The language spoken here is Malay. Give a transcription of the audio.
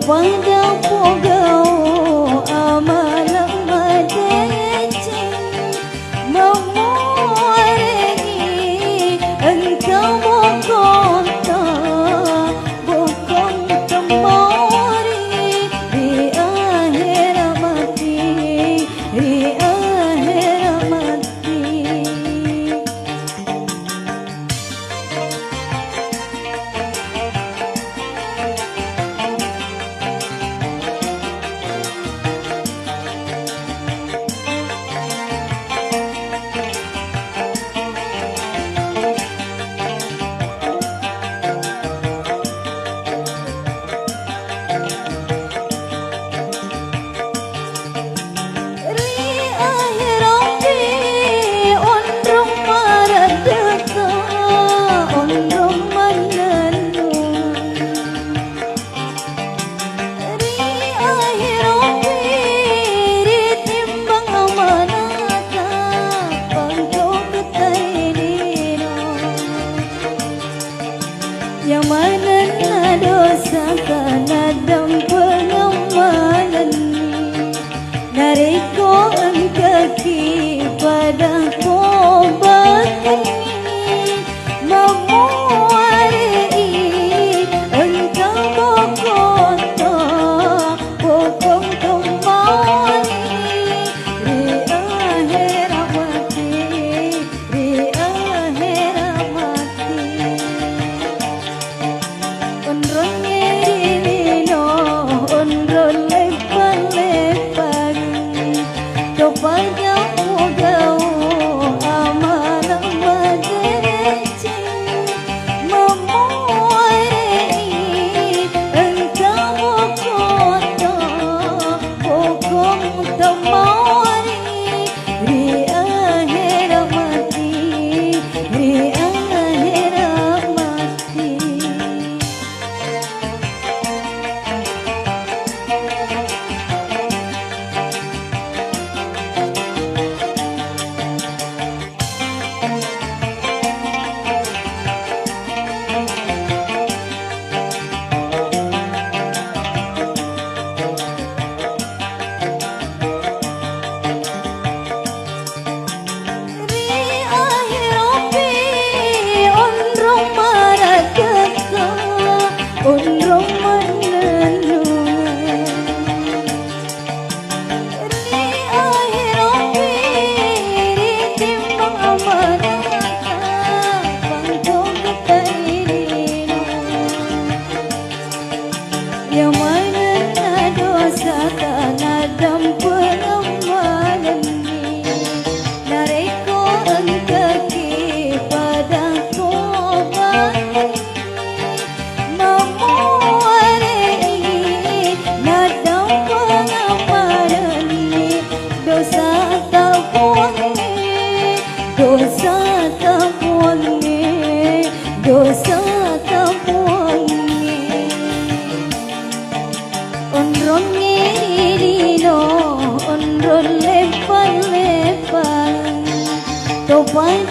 pada pogau amalam madecing memuarengi engkau bokota bokong temori di akhir mati di akhir mati. Yang mana dosa karena dan pengamalan narik ko ang kaki pada kobat ini memuari engkau bokota bokong kembali di akhir mati di akhir mati. Pada pogau amalam madecing memuarengi engkau bokota bokong temori di akhir mati di akhir mati. Yang mana dosa karena dan pengamalan narik ko ang kaki pada kobat memuarengi nadang pengamalan dosa tapuangi dosa tapuangi dosa tapuangi. Ondron ngirino, ondron lepan-lepan, topai